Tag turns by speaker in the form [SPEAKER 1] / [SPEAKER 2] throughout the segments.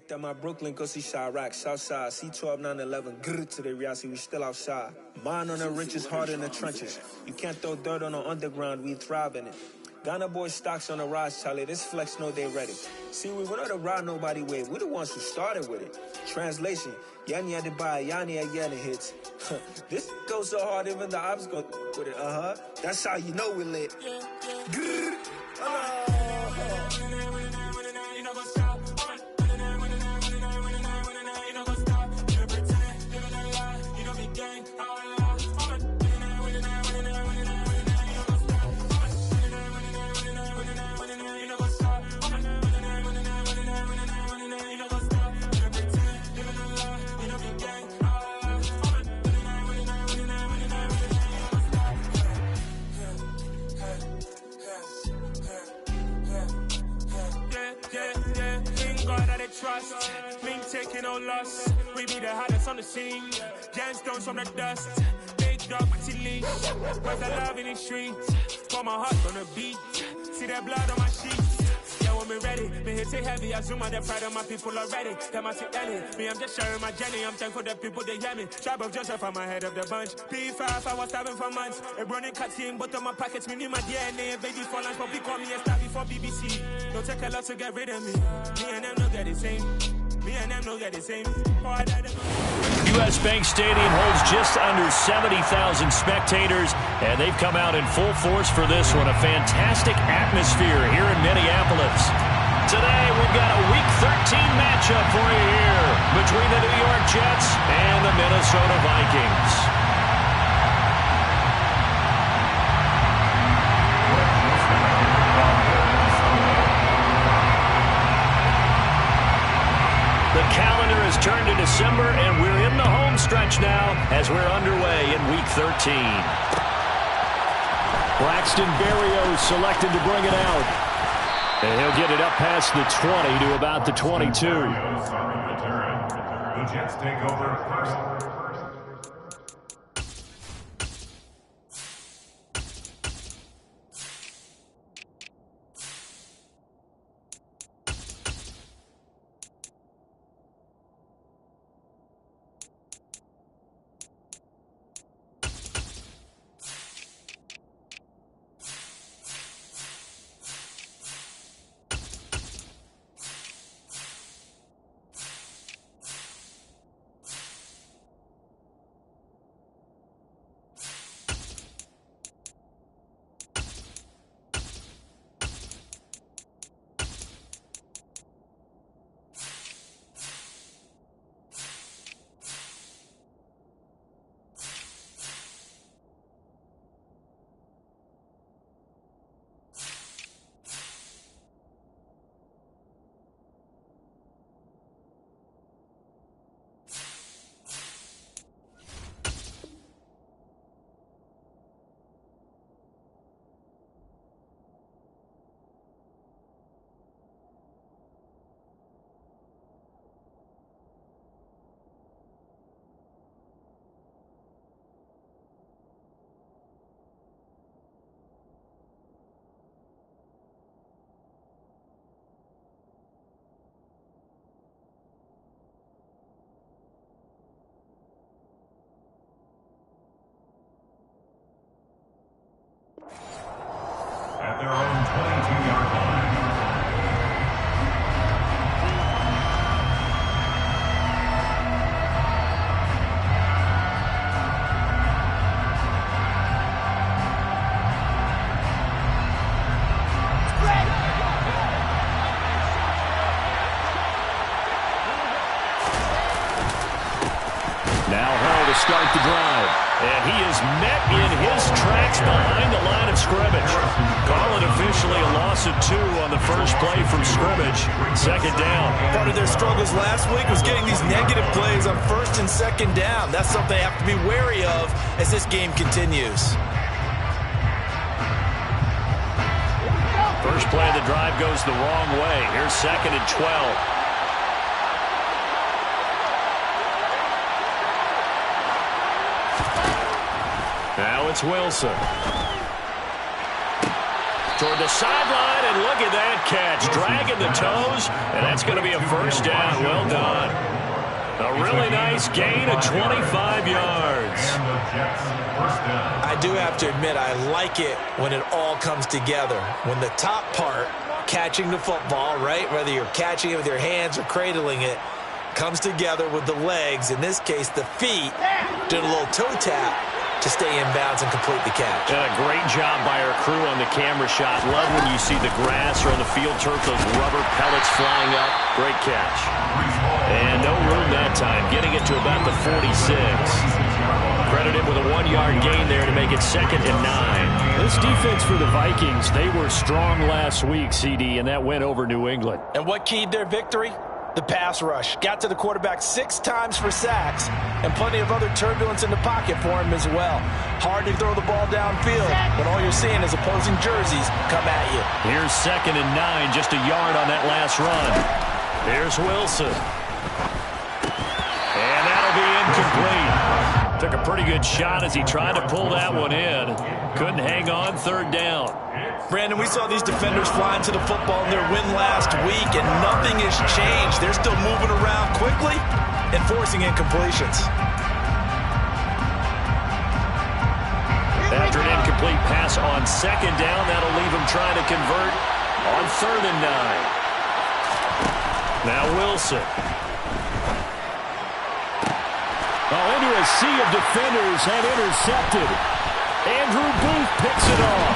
[SPEAKER 1] That my Brooklyn, go see Chirac, Southside, C12, 911, grrr to the reality, we still outside. Mine on the riches, hard in the trenches. You can't throw dirt on the underground, we thrive in it. Ghana boys stocks on the rise, Charlie, this flex know they ready. See, we went on the ride nobody wave, we the ones who started with it. Translation, Yanni had to buy, Yanni had Yanni hits. This goes so hard, even the ops go with it, That's how you know we lit. Grrr.
[SPEAKER 2] Trust, we ain't taking no loss. We be the hottest on the scene. Gemstones from the dust. Big dog, my leash. Where's the love in the streets? Pour my heart on the beat. See that blood on my sheets. Yeah, when me ready, me hit it heavy. I zoom on the pride of my people already. Them I see Ellie. Me, I'm just sharing my journey. I'm thankful the people they hear me. Tribe of Joseph, I'm ahead of the bunch. P5, I was starving for months. A running cut in, but on my pockets, me need my DNA. Baby for lunch, but call me a star before BBC. Don't take a lot to get rid of me. Me and them don't get the same. Me and them don't get the same.
[SPEAKER 3] U.S. Bank Stadium holds just under 70,000 spectators, and they've come out in full force for this one. A fantastic atmosphere here in Minneapolis. Today, we've got a Week 13 matchup for you here between the New York Jets and the Minnesota Vikings. The calendar has turned to December, and we're in the home stretch now as we're underway in Week 13. Braxton Berrios selected to bring it out. And he'll get it up past the 20 to about the 22.
[SPEAKER 4] The Jets take over first. At their own 22-yard line.
[SPEAKER 3] Now Hall to start the drive. And he is met in his tracks behind the line of scrimmage. Call it officially a loss of 2 on the first play from scrimmage. Second down.
[SPEAKER 5] Part of their struggles last week was getting these negative plays on first and second down. That's something they have to be wary of as this game continues.
[SPEAKER 3] First play of the drive goes the wrong way. Here's second and 12. Now it's Wilson. toward the sideline, and look at that catch. Dragging the toes, and that's going to be a first down. Well done. A really nice gain of 25 yards.
[SPEAKER 5] I do have to admit, I like it when it all comes together. When the top part, catching the football, right, whether you're catching it with your hands or cradling it, comes together with the legs, in this case the feet, did a little toe tap to stay in bounds and complete the catch.
[SPEAKER 3] A great job by our crew on the camera shot. Love when you see the grass or on the field turf, those rubber pellets flying up. Great catch. And no room that time, getting it to about the 46. Credited with a 1-yard gain there to make it 2nd and 9.
[SPEAKER 6] This defense for the Vikings, they were strong last week, CD, and that went over New England.
[SPEAKER 5] And what keyed their victory? The pass rush. Got to the quarterback 6 times for sacks, and plenty of other turbulence in the pocket for him as well. Hard to throw the ball downfield when all you're seeing is opposing jerseys come at you.
[SPEAKER 3] Here's 2nd and 9, just a yard on that last run. Here's Wilson. And that'll be incomplete. Took a pretty good shot as he tried to pull that one in. Couldn't hang on, 3rd down.
[SPEAKER 5] Brandon, we saw these defenders flying to the football in their win last week, and nothing has changed. They're still moving around quickly and forcing incompletions.
[SPEAKER 3] After an incomplete pass on 2nd down, that'll leave him trying to convert on 3rd and 9. Now Wilson.
[SPEAKER 6] Into a sea of defenders and intercepted. Andrew Booth picks it off.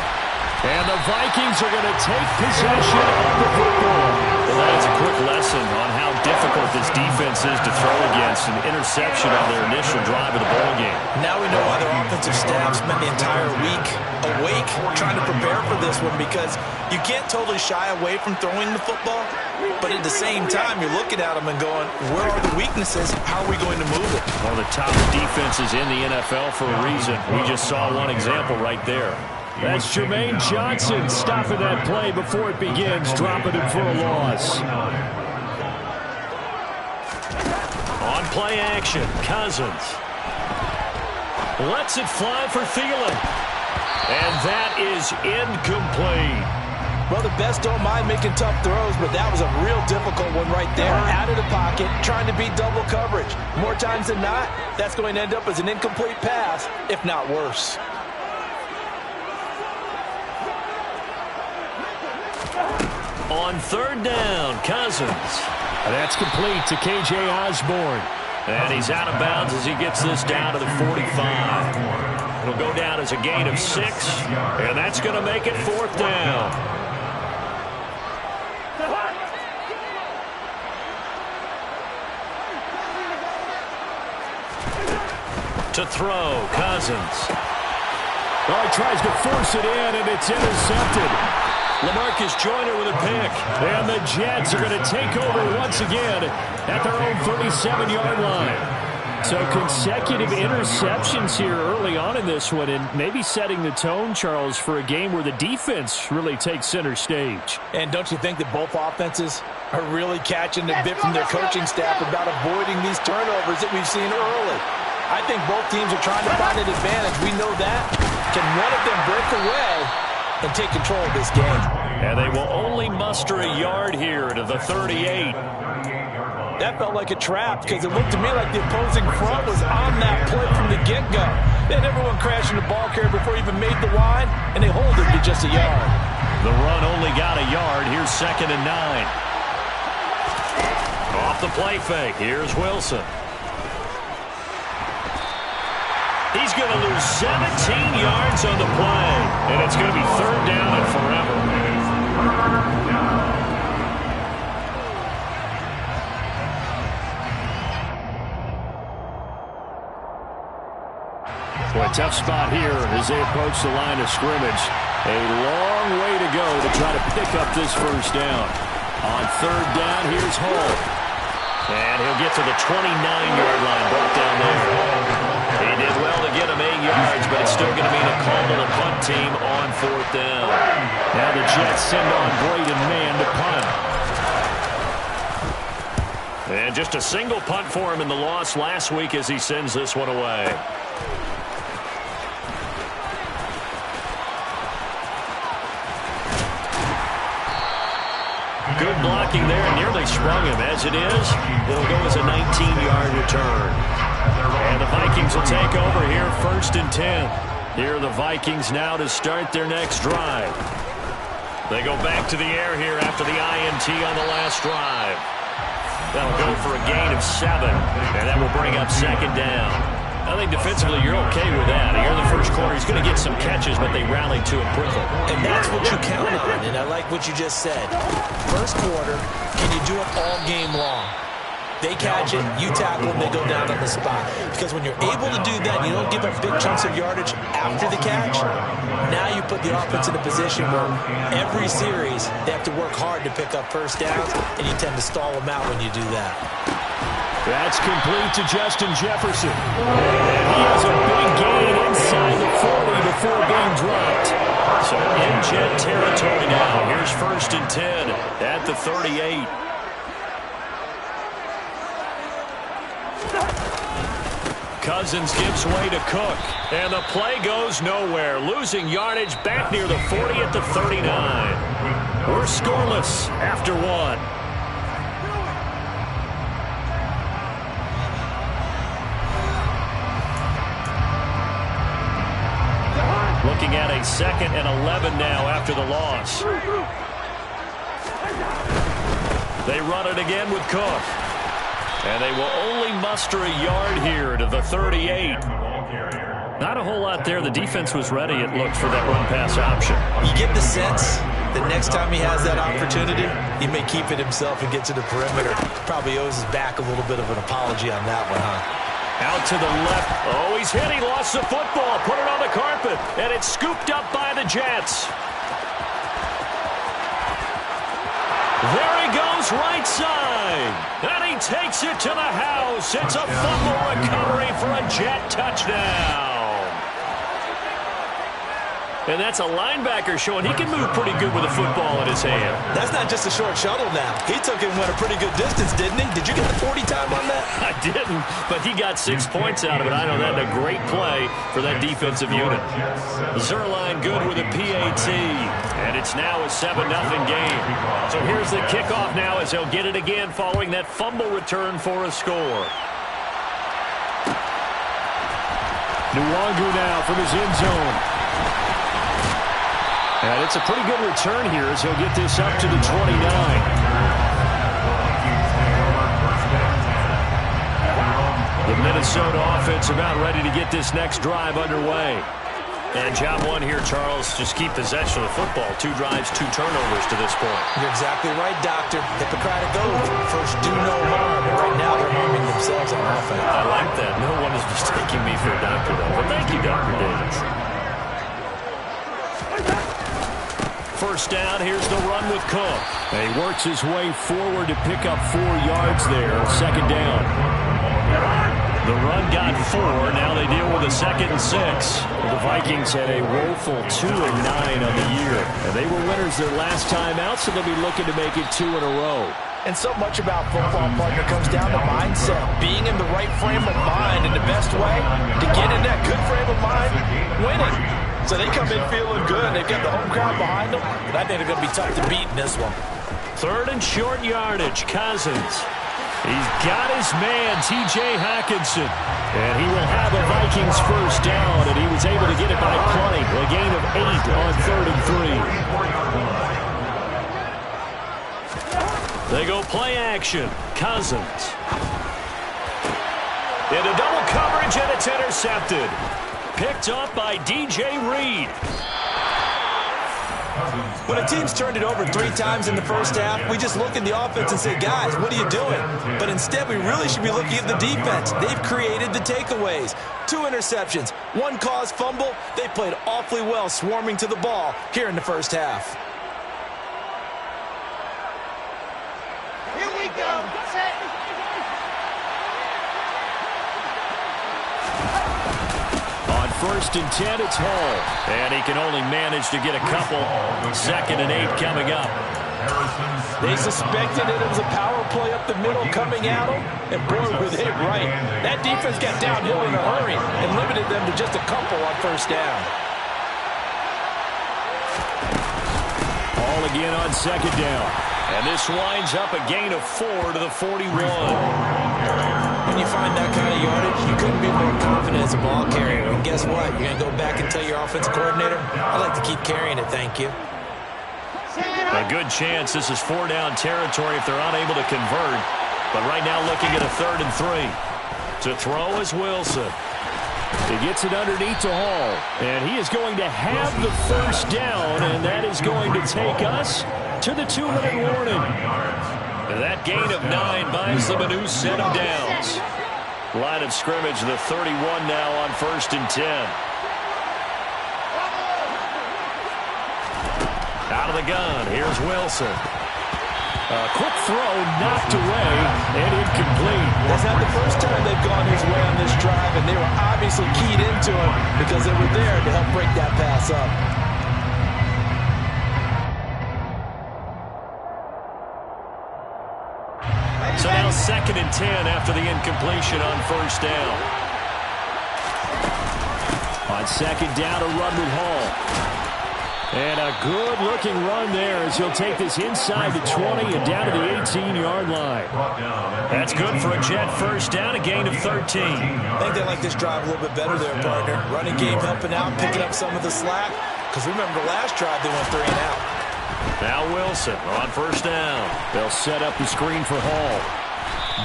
[SPEAKER 6] And the Vikings are going to take possession of the football.
[SPEAKER 3] Well, that is a quick lesson on how difficult this defense is to throw against. An interception on their initial drive of the ball game.
[SPEAKER 5] Now we know why their offensive staff spent the entire week awake trying to prepare for this one, because you can't totally shy away from throwing the football, but at the same time you're looking at them and going, where are the weaknesses? How are we going to move it?
[SPEAKER 3] One of the top defenses in the NFL for a reason. We just saw one example right there.
[SPEAKER 6] That's Jermaine Johnson stopping that play before it begins, dropping him for a loss.
[SPEAKER 3] On play action, Cousins lets it fly for Thielen. And that is incomplete.
[SPEAKER 5] Well, the best don't mind making tough throws, but that was a real difficult one right there. Out of the pocket, trying to beat double coverage. More times than not, that's going to end up as an incomplete pass, if not worse.
[SPEAKER 3] On 3rd down, Cousins.
[SPEAKER 6] That's complete to K.J. Osborne.
[SPEAKER 3] And he's out of bounds as he gets this down to the 45. It'll go down as a gain of 6, and that's going to make it 4th down. To throw, Cousins.
[SPEAKER 6] Oh, he tries to force it in, and it's intercepted.
[SPEAKER 3] LaMarcus Joyner with a pick.
[SPEAKER 6] And the Jets are going to take over once again at their own 37-yard line. So consecutive interceptions here early on in this one, and maybe setting the tone, Charles, for a game where the defense really takes center stage.
[SPEAKER 5] And don't you think that both offenses are really catching a bit from their coaching staff about avoiding these turnovers that we've seen early? I think both teams are trying to find an advantage. We know that. Can one of them break away and take control of this game?
[SPEAKER 3] And they will only muster a yard here to the 38.
[SPEAKER 5] That felt like a trap, because it looked to me like the opposing front was on that play from the get-go. They had everyone crashing the ball carrier before he even made the line, and they hold it to just a yard.
[SPEAKER 3] The run only got a yard. Here's 2nd and 9. Off the play fake. Here's Wilson. He's going to lose 17 yards on the play, and it's going to be 3rd down and forever.
[SPEAKER 6] Boy, tough spot here as they approach the line of scrimmage. A long way to go to try to pick up this 1st down. On 3rd down, here's Hall.
[SPEAKER 3] And he'll get to the 29-yard line, brought down there. He did well to get him 8 yards, but it's still going to mean a call to the punt team on 4th down.
[SPEAKER 6] Now the Jets send on Braden Mann to punt.
[SPEAKER 3] And just a single punt for him in the loss last week as he sends this one away. Good blocking there, and nearly sprung him. As it is, it'll go as a 19-yard return. And the Vikings will take over here, 1st and 10. Here are the Vikings now to start their next drive. They go back to the air here after the INT on the last drive. That'll go for a gain of 7, and that will bring up 2nd down. I think defensively you're okay with that. Here in the first quarter, he's going to get some catches, but they rallied to him quickly.
[SPEAKER 5] And that's what you count on, and I like what you just said. First quarter, can you do it all game long? They catch it, you tackle them, they go down on the spot. Because when you're able to do that, you don't give up big chunks of yardage after the catch. Now you put the offense in a position where every series they have to work hard to pick up first downs, and you tend to stall them out when you do that.
[SPEAKER 6] That's complete to Justin Jefferson. And he has a big gain inside the 40 before being dropped.
[SPEAKER 3] So in jet territory now. Here's 1st and 10 at the 38. Cousins gives way to Cook. And the play goes nowhere. Losing yardage back near the 40 at the 39. We're scoreless after 1. Looking at a 2nd and 11 now after the loss. They run it again with Cook. And they will only muster a yard here to the 38. Not a whole lot there. The defense was ready, it looked, for that run-pass option.
[SPEAKER 5] You get the sense that next time he has that opportunity, he may keep it himself and get to the perimeter. Probably owes his back a little bit of an apology on that one, huh?
[SPEAKER 3] Out to the left. Oh, he's hit. He lost the football. Put it on the carpet. And it's scooped up by the Jets. There he goes, right side. And he takes it to the house. It's a fumble recovery for a Jet touchdown. And that's a linebacker showing he can move pretty good with a football in his hand.
[SPEAKER 5] That's not just a short shuttle now. He took it and went a pretty good distance, didn't he? Did you get the 40 time on that?
[SPEAKER 3] I didn't, but he got 6 points out of it. I know that a great play for that defensive unit. Zerline good with a PAT, and it's now a 7-0 game. So here's the kickoff now as he'll get it again following that fumble return for a score.
[SPEAKER 6] Nwangu now from his end zone. And it's a pretty good return here as he'll get this up to the 29. The Minnesota offense about ready to get this next drive underway. And job 1 here, Charles, just keep possession of the football. 2 drives, 2 turnovers to this point.
[SPEAKER 5] You're exactly right, Doctor. Hippocratic oath. First, do no harm. And right now, they're harming themselves on offense.
[SPEAKER 3] I like that. No one is mistaking me for a doctor, though. But thank you, Dr. Davis. First down, here's the run with Cook.
[SPEAKER 6] He works his way forward to pick up 4 yards there. 2nd down.
[SPEAKER 3] The run got 4. Now they deal with a 2nd and 6.
[SPEAKER 6] The Vikings had a woeful 2-9 on the year. And they were winners their last time out, so they'll be looking to make it 2 in a row.
[SPEAKER 5] And so much about football, partner, comes down to mindset. Being in the right frame of mind, and the best way to get in that good frame of mind, winning. So they come in feeling good. They've got the home crowd behind them. But I think they're going to be tough to beat in this one.
[SPEAKER 3] 3rd and short yardage. Cousins. He's got his man, T.J. Hockenson. And he will have a Vikings first down, and he was able to get it by plenty. A gain of 8 on 3rd and 3. They go play action. Cousins. Into double coverage, and it's intercepted. Picked up by D.J. Reed.
[SPEAKER 5] When a team's turned it over 3 times in the first half, we just look at the offense and say, guys, what are you doing? But instead, we really should be looking at the defense. They've created the takeaways. 2 interceptions, 1 caused fumble. They played awfully well swarming to the ball here in the first half.
[SPEAKER 7] Here we go. Set.
[SPEAKER 3] On 1st and 10, it's Hall. And he can only manage to get a couple. 2nd and 8 coming up.
[SPEAKER 5] They suspected it was a power play up the middle coming at them, and boy, were they right. That defense got downhill in a hurry and limited them to just a couple on first down.
[SPEAKER 6] Hall again on 2nd down.
[SPEAKER 3] And this winds up a gain of 4 to the 41.
[SPEAKER 5] When you find that kind of yardage, you couldn't be more confident as a ball carrier. And guess what? You're going to go back and tell your offensive coordinator, I'd like to keep carrying it, thank you.
[SPEAKER 3] A good chance this is 4-down territory if they're unable to convert. But right now looking at a 3rd and 3. To throw is Wilson.
[SPEAKER 6] He gets it underneath to Hall. And he is going to have the first down, and that is going to take us to the 2-minute warning.
[SPEAKER 3] That gain of 9 buys them a new set of downs. Line of scrimmage, the 31 now on 1st and 10. Out of the gun, here's Wilson.
[SPEAKER 6] A quick throw knocked away and incomplete.
[SPEAKER 5] That's not the first time they've gone his way on this drive, and they were obviously keyed into him because they were there to help break that pass up.
[SPEAKER 3] So now 2nd and 10 after the incompletion on 1st down.
[SPEAKER 6] On 2nd down, a run with Hall. And a good-looking run there as he'll take this inside the 20 and down to the 18-yard line.
[SPEAKER 3] That's good for a Jet first down, a gain of 13.
[SPEAKER 5] I think they like this drive a little bit better there, partner. Running game helping out, picking up some of the slack. Because remember the last drive, they went 3 and out.
[SPEAKER 3] Now Wilson on 1st down.
[SPEAKER 6] They'll set up the screen for Hall.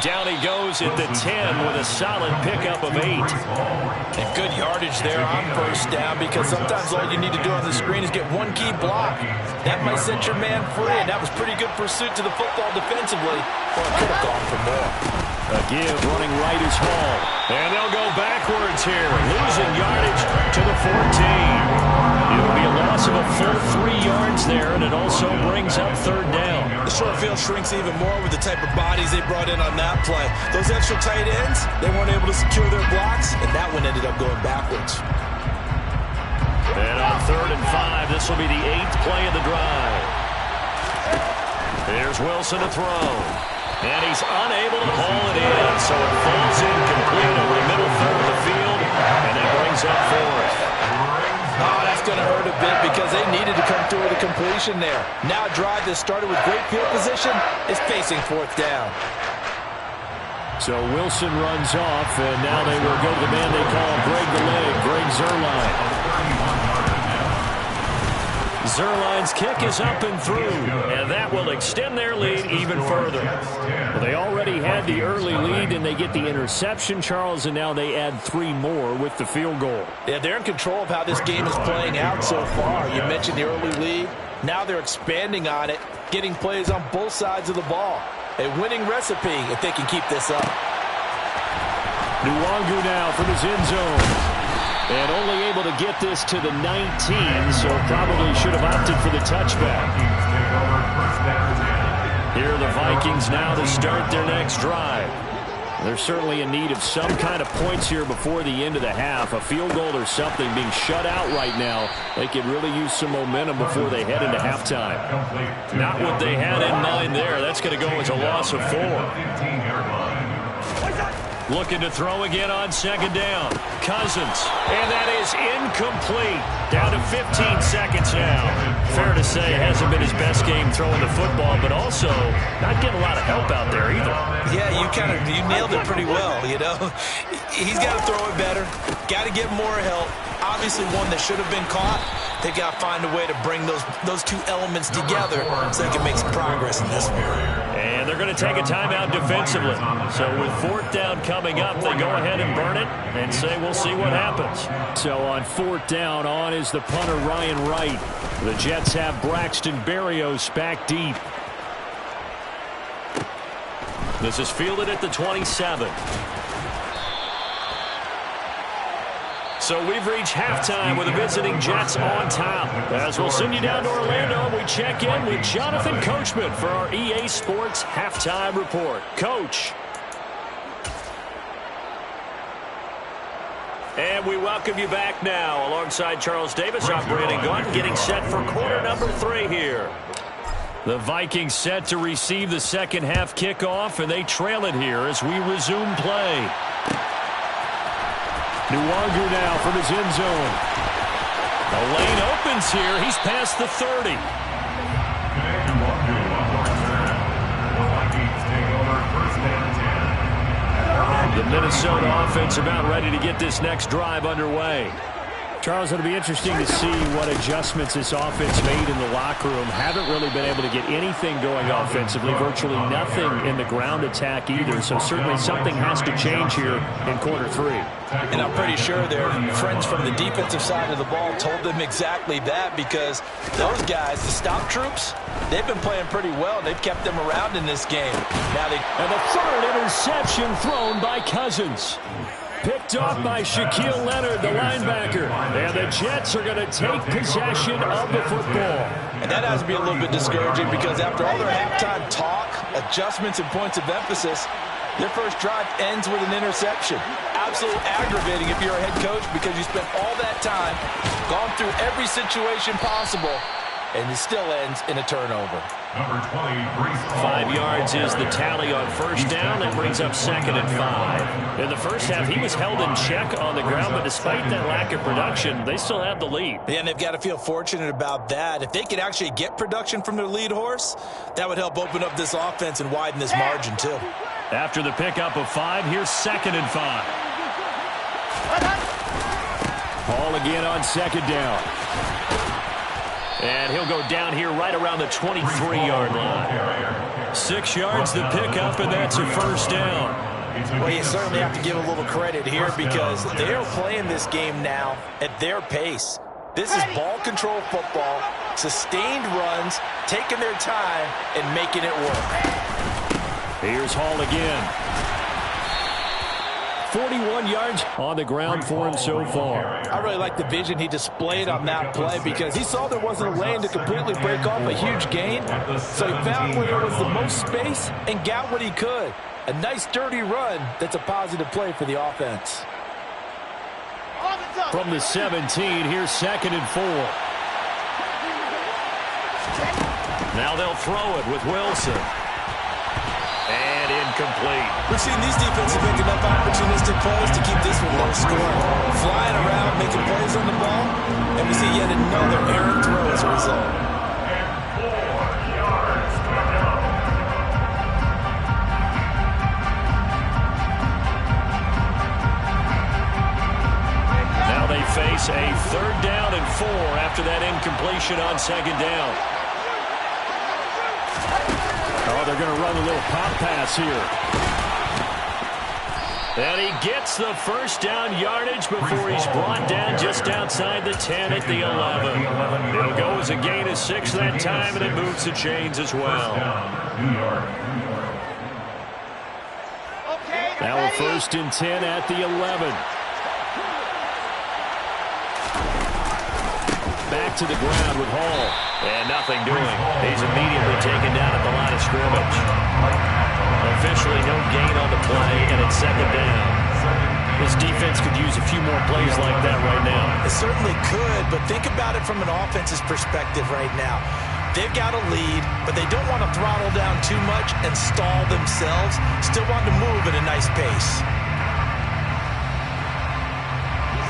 [SPEAKER 3] Down he goes at the 10 with a solid pickup of 8.
[SPEAKER 5] And good yardage there on 1st down because sometimes all you need to do on the screen is get one key block. That might set your man free, and that was pretty good pursuit to the football defensively. Or it could have gone for more.
[SPEAKER 6] A give running right is Hall.
[SPEAKER 3] And they'll go backwards here, losing yardage to the 14. It'll be a loss of a full 3 yards there, and it also brings up 3rd down.
[SPEAKER 5] The short field shrinks even more with the type of bodies they brought in on that play. Those extra tight ends, they weren't able to secure their blocks, and that one ended up going backwards.
[SPEAKER 3] And on 3rd and 5, this will be the 8th play of the drive. Here's Wilson to throw. And he's unable to haul it in, so it falls incomplete over the middle third of the field, and that brings up 4th.
[SPEAKER 5] Oh, that's going to hurt a bit because they needed to come through with a completion there. Now a drive that started with great field position is facing 4th down.
[SPEAKER 6] So Wilson runs off, and now they will go to the man they call Greg the Leg, Greg Zuerlein.
[SPEAKER 3] Zuerlein's kick is up and through, and that will extend their lead even further.
[SPEAKER 6] Well, they already had the early lead, and they get the interception, Charles, and now they add 3 more with the field goal.
[SPEAKER 5] Yeah, they're in control of how this game is playing out so far. You mentioned the early lead. Now they're expanding on it, getting plays on both sides of the ball. A winning recipe if they can keep this up.
[SPEAKER 6] Nwangu now from his end zone. And only able to get this to the 19, so probably should have opted for the touchback.
[SPEAKER 3] Here are the Vikings now to start their next drive.
[SPEAKER 6] They're certainly in need of some kind of points here before the end of the half. A field goal or something being shut out right now. They could really use some momentum before they head into halftime.
[SPEAKER 3] Not what they had in mind there. That's going to go as a loss of 4. Looking to throw again on 2nd down. Cousins. And that is incomplete. Down to 15 seconds now. Fair to say it hasn't been his best game throwing the football, but also not getting a lot of help out there either.
[SPEAKER 5] Yeah, you nailed it pretty well, you know. He's got to throw it better. Got to get more help. Obviously one that should have been caught. They've got to find a way to bring those 2 elements together so they can make some progress in this one.
[SPEAKER 3] And they're going to take a timeout defensively. So with 4th down coming up, they go ahead and burn it and say we'll see what happens.
[SPEAKER 6] So on 4th down, on is the punter Ryan Wright. The Jets have Braxton Berrios back deep.
[SPEAKER 3] This is fielded at the 27. So we've reached halftime with the visiting Jets on top. As we'll send you down to Orlando, we check in with Jonathan Coachman for our EA Sports Halftime Report. Coach. And we welcome you back now. Alongside Charles Davis, I'm Brandon Gaudin, getting set for quarter number 3 here. The Vikings set to receive the second half kickoff, and they trail it here as we resume play.
[SPEAKER 6] Nwangu now from his end zone.
[SPEAKER 3] The lane opens here. He's past the 30. The Minnesota offense about ready to get this next drive underway.
[SPEAKER 6] Charles, it'll be interesting to see what adjustments this offense made in the locker room. Haven't really been able to get anything going offensively, virtually nothing in the ground attack either. So certainly something has to change here in quarter 3.
[SPEAKER 5] And I'm pretty sure their friends from the defensive side of the ball told them exactly that, because those guys, the stop troops, they've been playing pretty well. They've kept them around in this game.
[SPEAKER 6] And the third interception thrown by Cousins. Picked off by Shaquille Leonard, the linebacker. And the Jets are going to take possession of the football.
[SPEAKER 5] And that has to be a little bit discouraging, because after all their halftime talk, adjustments and points of emphasis, their first drive ends with an interception. Absolutely aggravating if you're a head coach, because you spent all that time, gone through every situation possible, and it still ends in a turnover.
[SPEAKER 4] Number 20,
[SPEAKER 3] 5 yards is the tally on first down. That brings up 2nd and 5. In the first half, he was held in check on the ground, but despite that lack of production, they still have the lead.
[SPEAKER 5] Yeah, and they've got to feel fortunate about that. If they could actually get production from their lead horse, that would help open up this offense and widen this margin too.
[SPEAKER 3] After the pickup of 5, here's 2nd and 5.
[SPEAKER 6] Ball again on 2nd down.
[SPEAKER 3] And he'll go down here right around the 23-yard line. 6 yards the pickup, and that's a first down.
[SPEAKER 5] Well, you certainly have to give a little credit here, because they're playing this game now at their pace. This is ball control football, sustained runs, taking their time, and making it work.
[SPEAKER 6] Here's Hall again. 41 yards on the ground for him so far.
[SPEAKER 5] I really like the vision he displayed on that play, because he saw there wasn't a lane to completely break off a huge gain. So he found where there was the most space and got what he could. A nice, dirty run that's a positive play for the offense.
[SPEAKER 6] From the 17, here's 2nd and 4.
[SPEAKER 3] Now they'll throw it with Wilson. And incomplete.
[SPEAKER 5] We've seen these defenses make enough opportunistic plays to keep this one low scoring. Flying around, making plays on the ball, and we see yet another errant throw as a result.
[SPEAKER 3] Now they face a 3rd down and 4 after that incompletion on 2nd down.
[SPEAKER 6] Oh, they're going to run a little pop pass here.
[SPEAKER 3] And he gets the first down yardage before he's brought down just outside the 10 at the 11. It'll go as a gain of 6 that time, and it moves the chains as well.
[SPEAKER 6] Now a 1st and 10 at the 11. Back to the ground with Hall.
[SPEAKER 3] And nothing doing. He's immediately taken down at the line of scrimmage. Officially no gain on the play, and it's 2nd down. This defense could use a few more plays like that right now.
[SPEAKER 5] It certainly could, but think about it from an offense's perspective right now. They've got a lead, but they don't want to throttle down too much and stall themselves. Still want to move at a nice pace.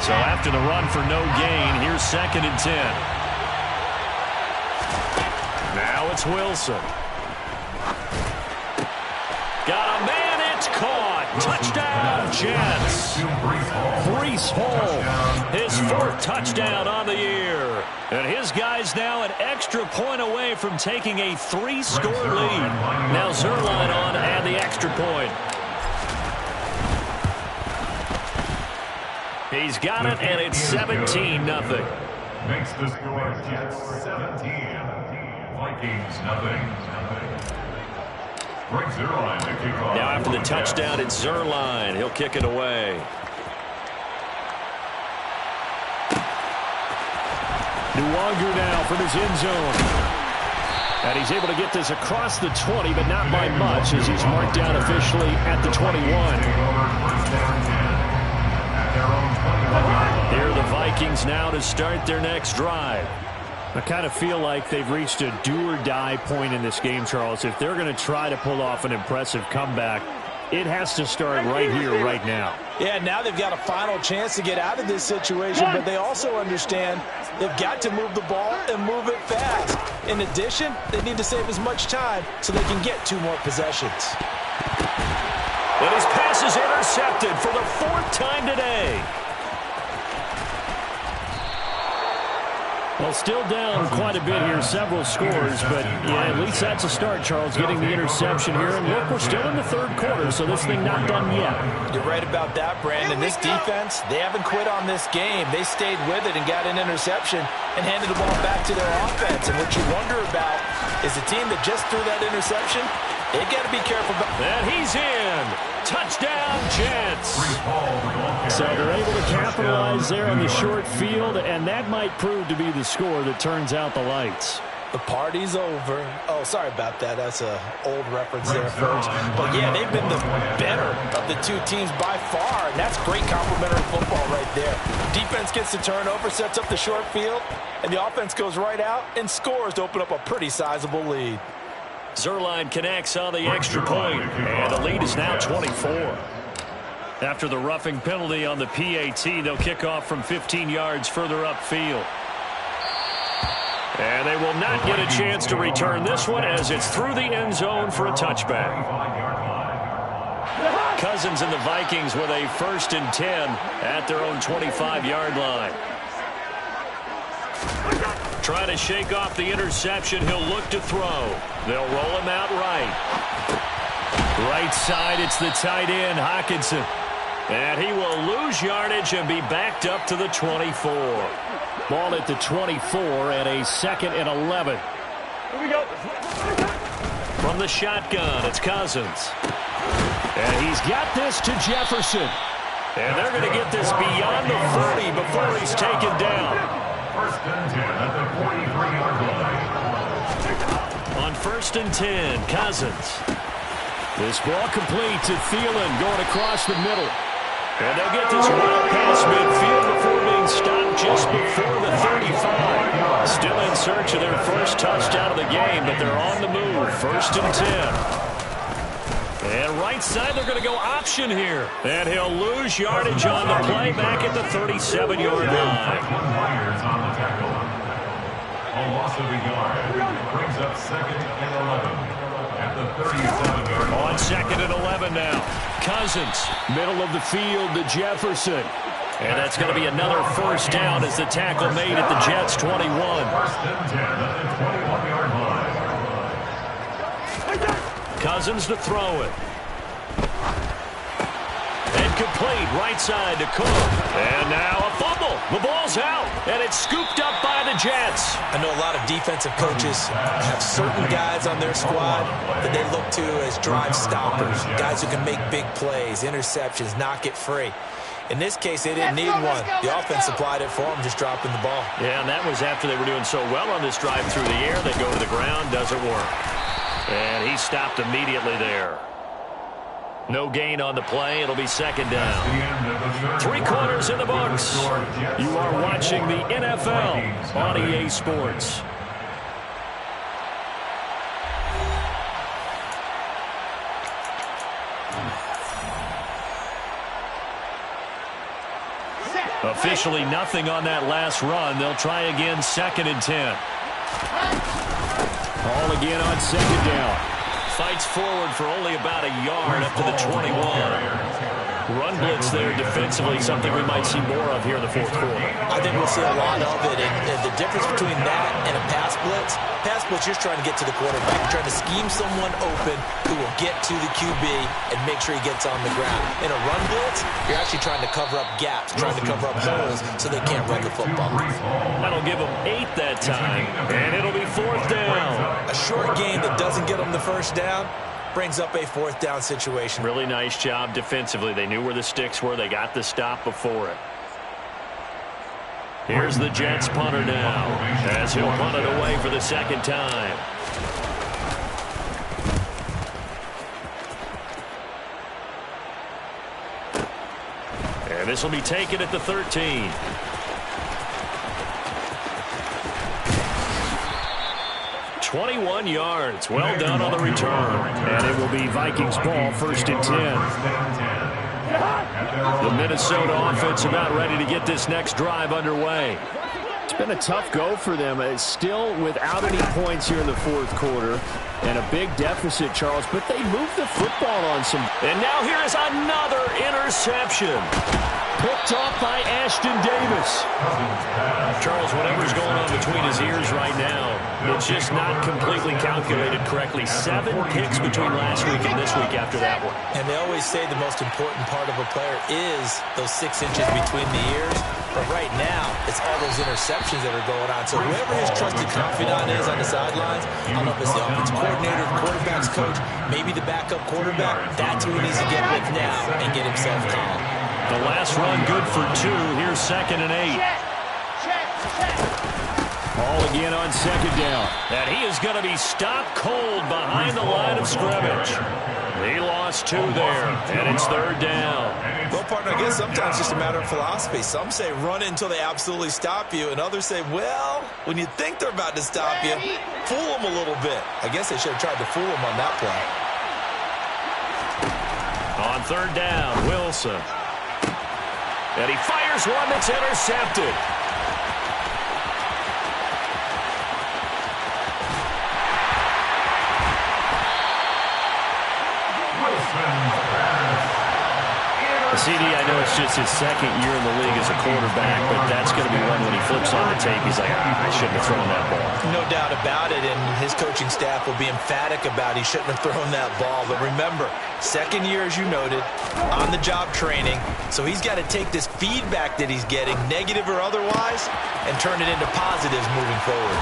[SPEAKER 3] So after the run for no gain, here's 2nd and 10. Now it's Wilson. Got a man, it's caught. Touchdown, Jets. Breece Hall, his 4th touchdown on the year. And his guys now an extra point away from taking a 3-score lead. Now Zuerlein on and the extra point. He's got it, and it's 17-0.
[SPEAKER 4] Makes the score Jets 17. Vikings nothing. Greg Zuerlein to kick off.
[SPEAKER 3] Now after the touchdown, it's Zuerlein. He'll kick it away.
[SPEAKER 6] Nwogu now from his end zone. And he's able to get this across the 20, but not by much, as he's marked down officially at the 21.
[SPEAKER 3] Here are the Vikings now to start their next drive.
[SPEAKER 6] I kind of feel like they've reached a do-or-die point in this game, Charles. If they're going to try to pull off an impressive comeback, it has to start right here, right now.
[SPEAKER 5] Yeah, now they've got a final chance to get out of this situation, but they also understand they've got to move the ball and move it fast. In addition, they need to save as much time so they can get 2 more possessions.
[SPEAKER 3] But his pass pass is intercepted for the 4th time today.
[SPEAKER 6] Well, still down quite a bit here, several scores, but yeah, at least that's a start, Charles, getting the interception here. And look, we're still in the 3rd quarter, so this thing not done yet.
[SPEAKER 5] You're right about that, Brandon. This defense, they haven't quit on this game. They stayed with it and got an interception and handed the ball back to their offense. And what you wonder about is a team that just threw that interception, they got to be careful.
[SPEAKER 3] And he's in. Touchdown, Jets.
[SPEAKER 6] So they're able to capitalize there on the short field, and that might prove to be the score that turns out the lights.
[SPEAKER 5] The party's over. Oh, sorry about that. That's an old reference there, folks. But, yeah, they've been the better of the two teams by far, and that's great complimentary football right there. Defense gets the turnover, sets up the short field, and the offense goes right out and scores to open up a pretty sizable lead.
[SPEAKER 3] Zuerlein connects on the extra point, and the lead is now 24. After the roughing penalty on the PAT, they'll kick off from 15 yards further upfield. And they will not get a chance to return this one as it's through the end zone for a touchback. Cousins and the Vikings with a 1st and 10 at their own 25-yard line. Trying to shake off the interception. He'll look to throw. They'll roll him out right. Right side, it's the tight end, Hockenson. And he will lose yardage and be backed up to the 24.
[SPEAKER 6] Ball at the 24 and a 2nd and 11.
[SPEAKER 7] Here we go.
[SPEAKER 3] From the shotgun, it's Cousins.
[SPEAKER 6] And he's got this to Jefferson.
[SPEAKER 3] And they're going to get this beyond the 30 before he's taken down.
[SPEAKER 4] 1st and 10 at the 43-yard line.
[SPEAKER 3] On 1st and 10, Cousins.
[SPEAKER 6] This ball complete to Thielen going across the middle.
[SPEAKER 3] And they'll get this well past midfield before being stopped just before the 35. Still in search of their first touchdown of the game, but they're on the move. 1st and 10. And right side, they're going to go option here. And he'll lose yardage on the play back at the 37-yard line.
[SPEAKER 4] On the tackle. A loss of a yard brings up 2nd and 11 at the 37-yard line.
[SPEAKER 3] On 2nd and 11 now. Cousins,
[SPEAKER 6] middle of the field to Jefferson.
[SPEAKER 3] And that's going to be another 1st down as the tackle made at the Jets' 21.
[SPEAKER 4] 1st and 10 at the 21-yard line.
[SPEAKER 3] Cousins to throw it. And complete right side to Cook. And now a fumble. The ball's out, and it's scooped up by the Jets.
[SPEAKER 5] I know a lot of defensive coaches have certain guys on their squad that they look to as drive stoppers, guys who can make big plays, interceptions, knock it free. In this case, they didn't need one. The offense supplied it for them, just dropping the ball.
[SPEAKER 3] Yeah, and that was after they were doing so well on this drive through the air. They go to the ground, doesn't work. And he stopped immediately there. No gain on the play. It'll be 2nd down. 3 quarters in the books. You are watching the NFL on EA Sports. Officially nothing on that last run. They'll try again 2nd and 10.
[SPEAKER 6] Ball again on 2nd down.
[SPEAKER 3] Fights forward for only about a yard up to the 21. Run blitz there defensively, something we might see more of here in the 4th quarter.
[SPEAKER 5] I think we'll see a lot of it. And the difference between that and a pass blitz, you're just trying to get to the quarterback. You're trying to scheme someone open who will get to the QB and make sure he gets on the ground. In a run blitz, you're actually trying to cover up gaps, trying to cover up holes so they can't run the football.
[SPEAKER 3] That'll give them 8 that time, and it'll be 4th down.
[SPEAKER 5] A short game that doesn't get them the 1st down brings up a 4th down situation.
[SPEAKER 3] Really nice job defensively. They knew where the sticks were. They got the stop before it. Here's the Jets punter now, as he'll punt it away for the 2nd time. And this will be taken at the 13. .21 yards. Well done on the return.
[SPEAKER 6] And it will be Vikings ball, 1st and 10.
[SPEAKER 3] The Minnesota offense about ready to get this next drive underway.
[SPEAKER 6] been a tough go for them. It's still without any points here in the fourth quarter. And a big deficit, Charles, but they moved the football on some.
[SPEAKER 3] And now here is another interception.
[SPEAKER 6] Picked off by Ashton Davis.
[SPEAKER 3] Charles, whatever's going on between his ears right now, it's just not completely calculated correctly. 7 picks between last week and this week after that one.
[SPEAKER 5] And they always say the most important part of a player is those 6 inches between the ears. But right now, it's all those interceptions that are going on. So whoever his trusted confidant is on the sidelines, I don't know if it's the offensive coordinator, the quarterback's coach, maybe the backup quarterback, that's who he needs to get with now and get himself calm.
[SPEAKER 3] The last run good for 2. Here's 2nd and 8.
[SPEAKER 6] Ball again on 2nd down.
[SPEAKER 3] And he is going to be stopped cold behind the line of scrimmage. He lost 2 there, and it's 3rd down.
[SPEAKER 5] Well, partner, I guess sometimes it's just a matter of philosophy. Some say run it until they absolutely stop you, and others say, well, when you think they're about to stop you, fool them a little bit. I guess they should have tried to fool them on that play.
[SPEAKER 3] On 3rd down, Wilson. And he fires one that's intercepted. CD, I know it's just his 2nd year in the league as a quarterback, but that's going to be one when he flips on the tape. He's like, I shouldn't have thrown that ball.
[SPEAKER 5] No doubt about it, and his coaching staff will be emphatic about he shouldn't have thrown that ball. But remember, 2nd year, as you noted, on-the-job training, so he's got to take this feedback that he's getting, negative or otherwise, and turn it into positives moving forward.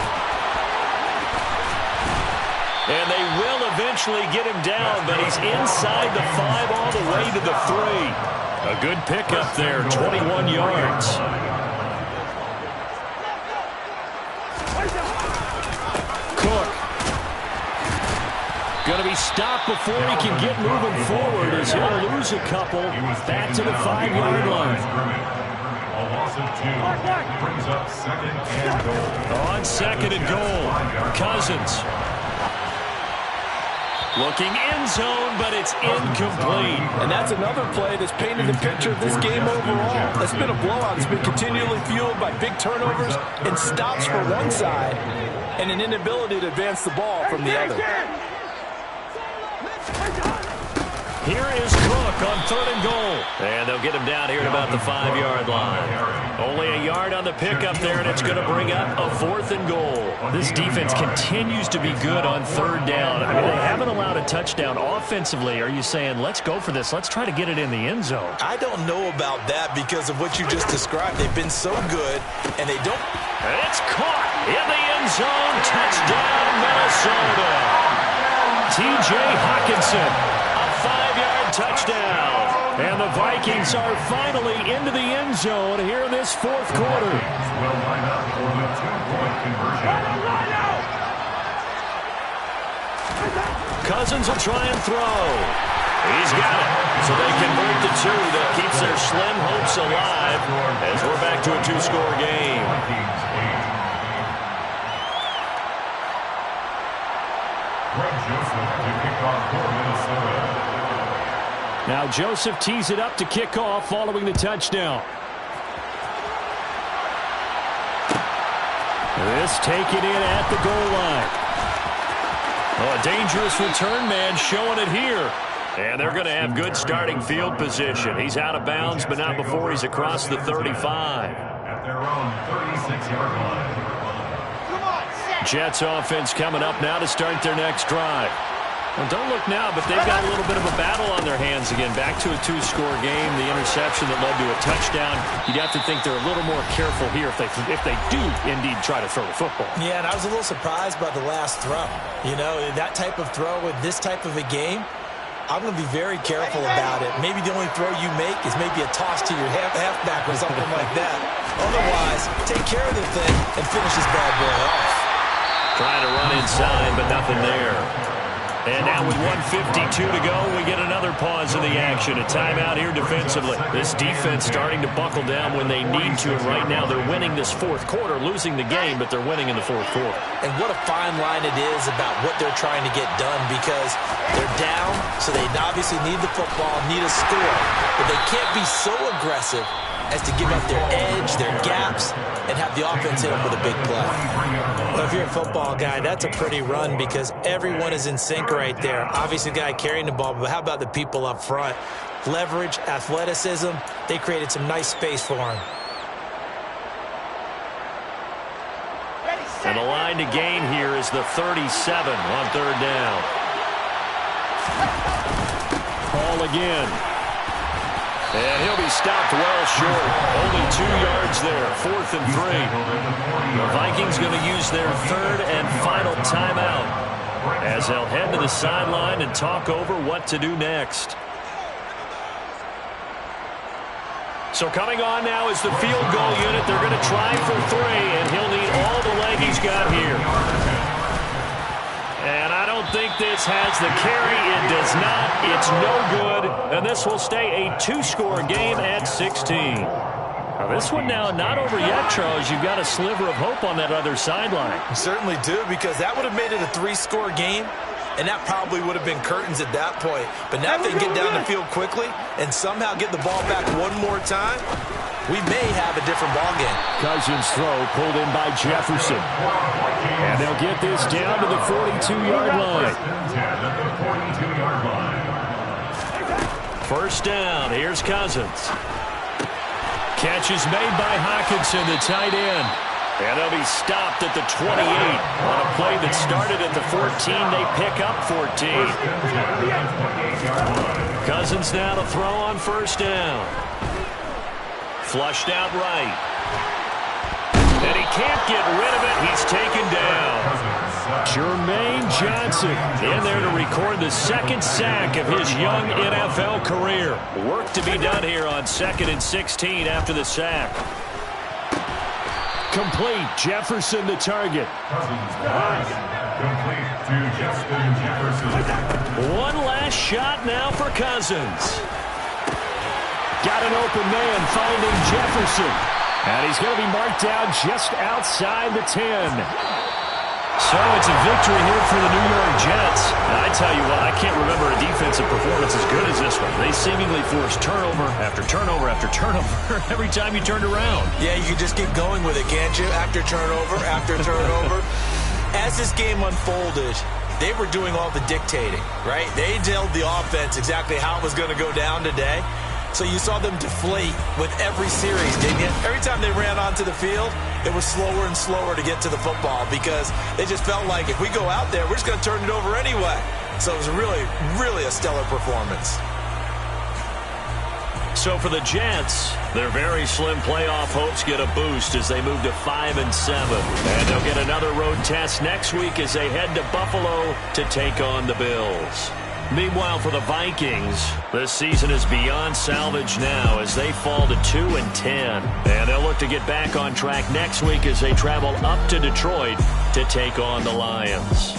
[SPEAKER 3] And they will eventually get him down, but he's inside the 5 all the way to the 3. A good pickup there, 21 yards.
[SPEAKER 6] Cook. Going to be stopped before he can get moving forward as he'll lose a couple back to the 5-yard line.
[SPEAKER 4] A loss of 2 brings up 2nd and goal.
[SPEAKER 3] On 2nd and goal, Cousins. Looking end zone, but it's incomplete.
[SPEAKER 8] And that's another play that's painted the picture of this game overall. It's been a blowout. It's been continually fueled by big turnovers and stops for one side and an inability to advance the ball from the other.
[SPEAKER 3] Here is Cook on 3rd and goal. And they'll get him down here at about the 5-yard line. Only a yard on the pickup there, and it's going to bring up a 4th and goal. This defense continues to be good on 3rd down. I mean, they haven't allowed a touchdown offensively. Are you saying, let's go for this? Let's try to get it in the end zone.
[SPEAKER 5] I don't know about that because of what you just described. They've been so good, and they don't.
[SPEAKER 3] And it's caught in the end zone. Touchdown, Minnesota. T.J. Hockenson, a 5-yard touchdown. And the Vikings are finally into the end zone here in this 4th quarter.
[SPEAKER 4] Will line up for the 2-point conversion.
[SPEAKER 3] Cousins will try and throw. He's got it. So they convert the 2 that keeps their slim hopes alive as we're back to a 2-score game.
[SPEAKER 4] Greg Joseph to kick off for Minnesota.
[SPEAKER 6] Now Joseph tees it up to kick off following the touchdown. This taken in at the goal line.
[SPEAKER 3] Oh, a dangerous return man showing it here. And they're going to have good starting field position. He's out of bounds, but not before he's across the 35.
[SPEAKER 4] At their own 36-yard line.
[SPEAKER 3] Jets offense coming up now to start their next drive. Well, don't look now, but they've got a little bit of a battle on their hands again. Back to a 2-score game. The interception that led to a touchdown. You'd have to think they're a little more careful here if they do indeed try to throw the football.
[SPEAKER 5] Yeah, and I was a little surprised by the last throw. You know, that type of throw with this type of a game, I'm going to be very careful about it. Maybe the only throw you make is maybe a toss to your halfback or something like that. Otherwise, take care of the thing and finish this bad boy off.
[SPEAKER 3] Trying to run inside, but nothing there. And now with 1:52 to go, we get another pause in the action. A timeout here defensively. This defense starting to buckle down when they need to. And right now they're winning this 4th quarter, losing the game, but they're winning in the 4th quarter.
[SPEAKER 5] And what a fine line it is about what they're trying to get done because they're down, so they obviously need the football, need a score. But they can't be so aggressive as to give up their edge, their gaps, and have the offense hit them with a big play. Well, if you're a football guy, that's a pretty run because everyone is in sync right there. Obviously, the guy carrying the ball, but how about the people up front? Leverage, athleticism, they created some nice space for him.
[SPEAKER 3] And the line to gain here is the 37 on third down.
[SPEAKER 6] Ball again.
[SPEAKER 3] And he'll be stopped well short. Only 2 yards there, 4th and 3. The Vikings going to use their third and final timeout as they'll head to the sideline and talk over what to do next. So coming on now is the field goal unit. They're going to try for 3, and he'll need all the leg he's got here. And I don't think this has the carry. It does not. It's no good. And this will stay a 2-score game at 16. Now this one now not over yet, Charles. You've got a sliver of hope on that other sideline.
[SPEAKER 5] You certainly do, because that would have made it a 3-score game. And that probably would have been curtains at that point. But now if they get down the field quickly and somehow get the ball back one more time, we may have a different ball game.
[SPEAKER 6] Cousins' throw pulled in by Jefferson. And they'll get this down to the 42-yard line.
[SPEAKER 3] First down. Here's Cousins. Catch is made by Hockenson, the tight end. And they'll be stopped at the 28. On a play that started at the 14, they pick up 14. Cousins now to throw on first down. Flushed out right. And he can't get rid of it. He's taken down.
[SPEAKER 6] Jermaine Johnson in there to record the second sack of his young NFL career.
[SPEAKER 3] Work to be done here on 2nd and 16 after the sack.
[SPEAKER 6] Complete. Jefferson the target.
[SPEAKER 4] Complete to Justin Jefferson.
[SPEAKER 3] One last shot now for Cousins.
[SPEAKER 6] Got an open man finding Jefferson. And he's going to be marked down just outside the 10.
[SPEAKER 3] So it's a victory here for the New York Jets. And I tell you what, I can't remember a defensive performance as good as this one. They seemingly forced turnover after turnover after turnover every time you turned around.
[SPEAKER 5] Yeah, you can just keep going with it, can't you? After turnover, after turnover. As this game unfolded, they were doing all the dictating, right? They told the offense exactly how it was going to go down today. So you saw them deflate with every series, didn't you? Every time they ran onto the field, it was slower and slower to get to the football because they just felt like if we go out there, we're just going to turn it over anyway. So it was really, really a stellar performance.
[SPEAKER 3] So for the Jets, their very slim playoff hopes get a boost as they move to 5-7. And they'll get another road test next week as they head to Buffalo to take on the Bills. Meanwhile, for the Vikings, this season is beyond salvage now as they fall to 2-10. And they'll look to get back on track next week as they travel up to Detroit to take on the Lions.